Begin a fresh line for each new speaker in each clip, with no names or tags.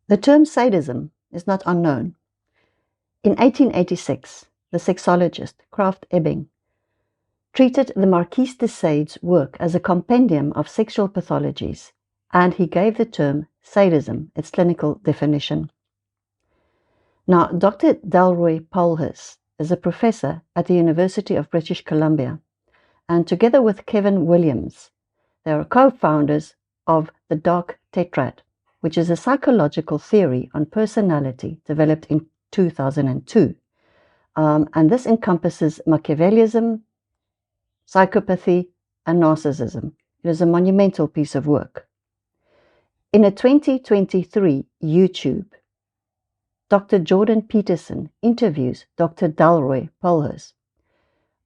The term sadism is not unknown. In 1886, the sexologist Krafft Ebing treated the Marquis de Sade's work as a compendium of sexual pathologies, and he gave the term sadism its clinical definition. Now, Dr. Delroy Paulhaus is a professor at the University of British Columbia, and together with Kevin Williams, they are co-founders of the Dark Tetrad, which is a psychological theory on personality developed in 2002. And this encompasses Machiavellism, psychopathy, and narcissism. It is a monumental piece of work. In a 2023 YouTube, Dr. Jordan Peterson interviews Dr. Delroy Paulhaus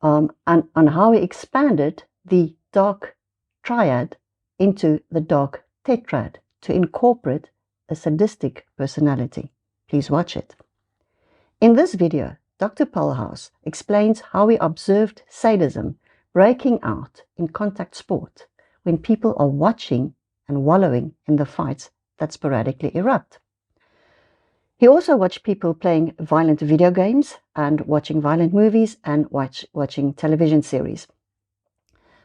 on how he expanded the Dark Triad into the Dark Tetrad to incorporate a sadistic personality. Please watch it. In this video, Dr. Paulhaus explains how he observed sadism breaking out in contact sport when people are watching and wallowing in the fights that sporadically erupt. He also watched people playing violent video games and watching violent movies and watching television series.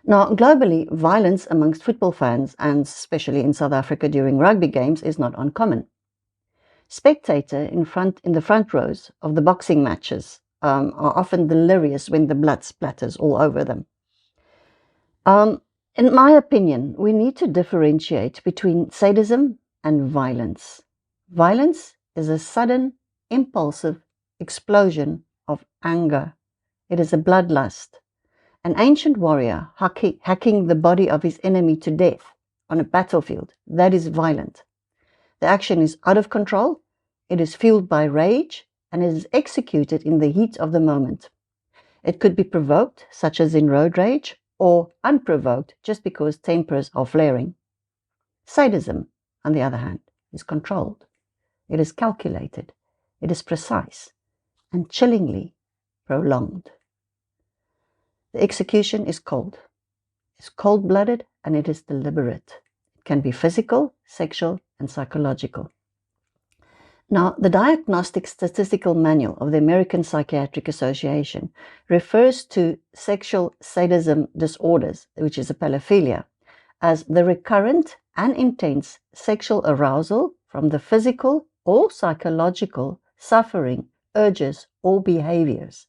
Now, globally, violence amongst football fans, and especially in South Africa during rugby games, is not uncommon. Spectators in the front rows of the boxing matches are often delirious when the blood splatters all over them. In my opinion, we need to differentiate between sadism and violence. Violence is a sudden, impulsive explosion of anger. It is a bloodlust. An ancient warrior hacking the body of his enemy to death on a battlefield, that is violent. The action is out of control, it is fueled by rage, and it is executed in the heat of the moment. It could be provoked, such as in road rage, or unprovoked, just because tempers are flaring. Sadism, on the other hand, is controlled. It is calculated, it is precise, and chillingly prolonged. The execution is cold. It's cold-blooded and it is deliberate. It can be physical, sexual, and psychological. Now, the Diagnostic Statistical Manual of the American Psychiatric Association refers to sexual sadism disorders, which is a paraphilia, as the recurrent and intense sexual arousal from the physical or psychological suffering, urges, or behaviors.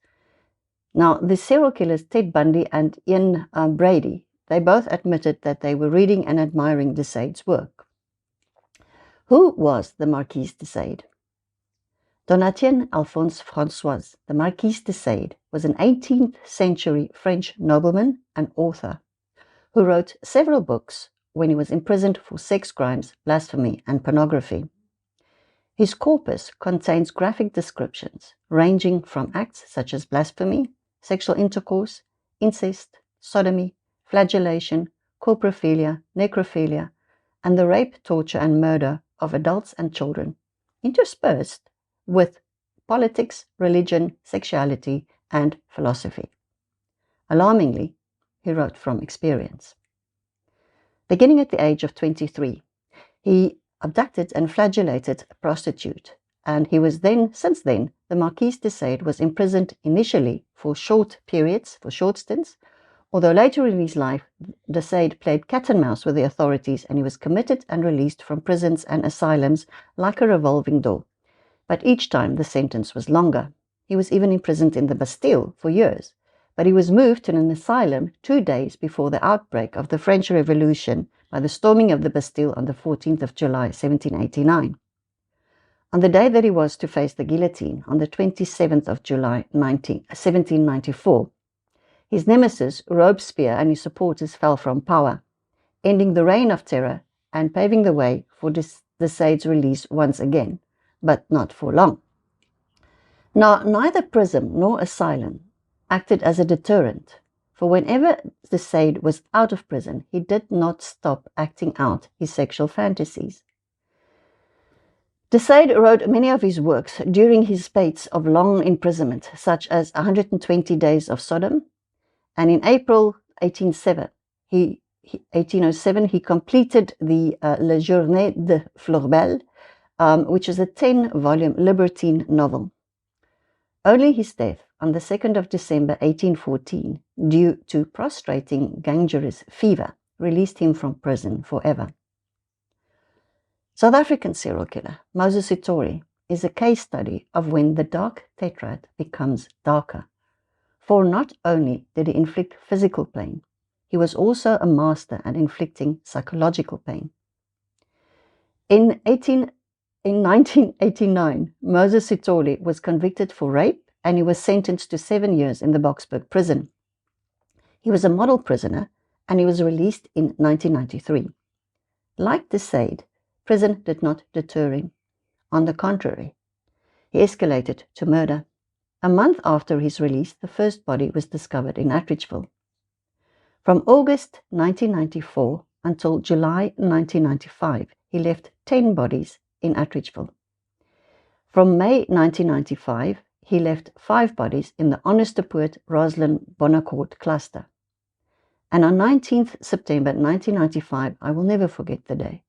Now, the serial killers Ted Bundy and Ian Brady, they both admitted that they were reading and admiring de Sade's work. Who was the Marquis de Sade? Donatien Alphonse François, the Marquis de Sade, was an 18th century French nobleman and author who wrote several books when he was imprisoned for sex crimes, blasphemy, and pornography. His corpus contains graphic descriptions ranging from acts such as blasphemy, sexual intercourse, incest, sodomy, flagellation, coprophilia, necrophilia, and the rape, torture, and murder of adults and children, interspersed with politics, religion, sexuality, and philosophy. Alarmingly, he wrote from experience. Beginning at the age of 23, he abducted and flagellated a prostitute, and he was since then, the Marquis de Sade was imprisoned initially for short periods, for short stints, although later in his life, de Sade played cat and mouse with the authorities and he was committed and released from prisons and asylums like a revolving door. But each time the sentence was longer. He was even imprisoned in the Bastille for years, but he was moved to an asylum 2 days before the outbreak of the French Revolution by the storming of the Bastille on the 14th of July, 1789. On the day that he was to face the guillotine, on the 27th of July, 1794, his nemesis, Robespierre, and his supporters fell from power, ending the reign of terror and paving the way for de Sade's release once again, but not for long. Now, neither prison nor asylum acted as a deterrent, for whenever de Sade was out of prison, he did not stop acting out his sexual fantasies. De Sade wrote many of his works during his spates of long imprisonment, such as 120 Days of Sodom, and in April 1807, he completed the La Journée de Florbel, which is a 10-volume libertine novel. Only his death on the 2nd of December 1814, due to prostrating gangrenous fever, released him from prison forever. South African serial killer Moses Sithole is a case study of when the Dark Tetrad becomes darker. For not only did he inflict physical pain, he was also a master at inflicting psychological pain. In 1989, Moses Sithole was convicted for rape and he was sentenced to 7 years in the Boksburg prison. He was a model prisoner and he was released in 1993. Like de Sade, prison did not deter him. On the contrary, he escalated to murder. A month after his release, the first body was discovered in Atteridgeville. From August 1994 until July 1995, he left 10 bodies in Atteridgeville. From May 1995, he left 5 bodies in the Onderstepoort Roslyn Bonnecourt cluster. And on 19th September 1995, I will never forget the day,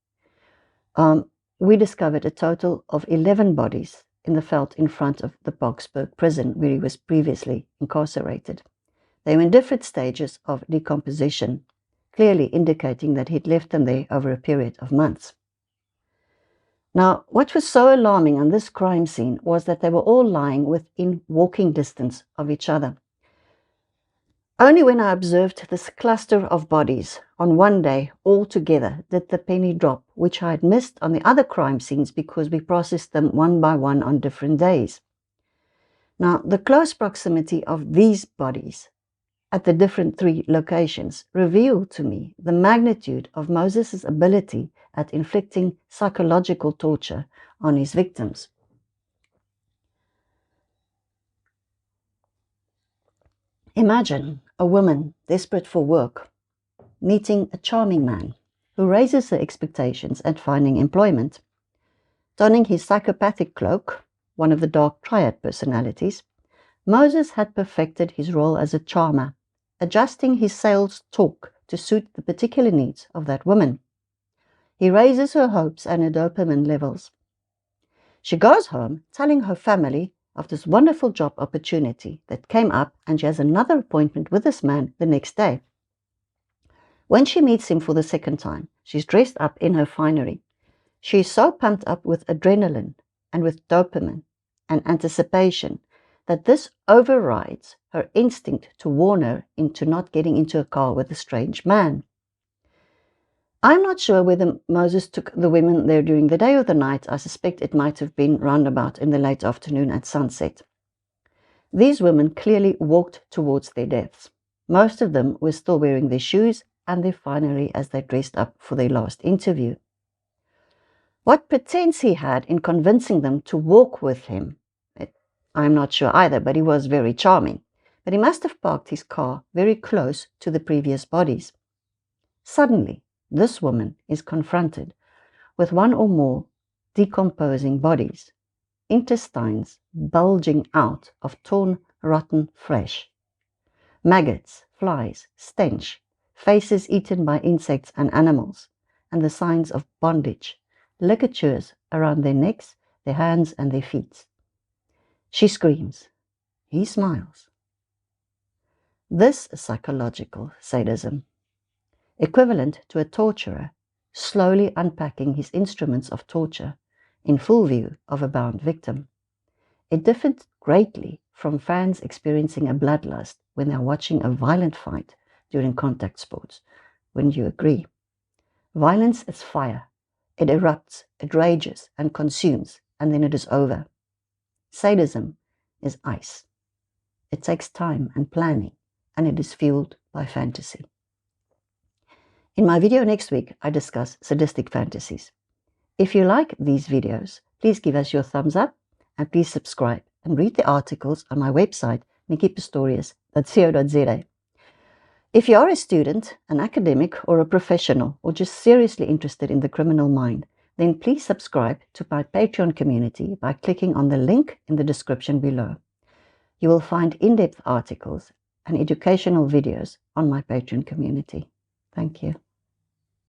we discovered a total of 11 bodies in the veld in front of the Boksburg prison where he was previously incarcerated. They were in different stages of decomposition, clearly indicating that he'd left them there over a period of months. Now, what was so alarming on this crime scene was that they were all lying within walking distance of each other. Only when I observed this cluster of bodies on one day all together did the penny drop, which I had missed on the other crime scenes because we processed them one by one on different days. Now, the close proximity of these bodies at the different 3 locations revealed to me the magnitude of Moses' ability at inflicting psychological torture on his victims. Imagine a woman desperate for work, meeting a charming man who raises her expectations at finding employment. Donning his psychopathic cloak, one of the Dark Triad personalities, Moses had perfected his role as a charmer, adjusting his sales talk to suit the particular needs of that woman. He raises her hopes and her dopamine levels. She goes home telling her family of this wonderful job opportunity that came up, and she has another appointment with this man the next day. When she meets him for the second time, she's dressed up in her finery. She is so pumped up with adrenaline and with dopamine and anticipation that this overrides her instinct to warn her into not getting into a car with a strange man. I'm not sure whether Moses took the women there during the day or the night. I suspect it might have been roundabout in the late afternoon at sunset. These women clearly walked towards their deaths. Most of them were still wearing their shoes and their finery as they dressed up for their last interview. What pretense he had in convincing them to walk with him, I'm not sure either, but he was very charming. But he must have parked his car very close to the previous bodies. Suddenly, this woman is confronted with one or more decomposing bodies, intestines bulging out of torn, rotten flesh, maggots, flies, stench, faces eaten by insects and animals, and the signs of bondage, ligatures around their necks, their hands, and their feet. She screams. He smiles. This is psychological sadism, equivalent to a torturer slowly unpacking his instruments of torture in full view of a bound victim. It differed greatly from fans experiencing a bloodlust when they're watching a violent fight during contact sports. Wouldn't you agree? Violence is fire. It erupts, it rages and consumes, and then it is over. Sadism is ice. It takes time and planning, and it is fueled by fantasy. In my video next week, I discuss sadistic fantasies. If you like these videos, please give us your thumbs up and please subscribe and read the articles on my website, nikkipistorius.co.za. If you are a student, an academic, or a professional, or just seriously interested in the criminal mind, then please subscribe to my Patreon community by clicking on the link in the description below. You will find in-depth articles and educational videos on my Patreon community. Thank you.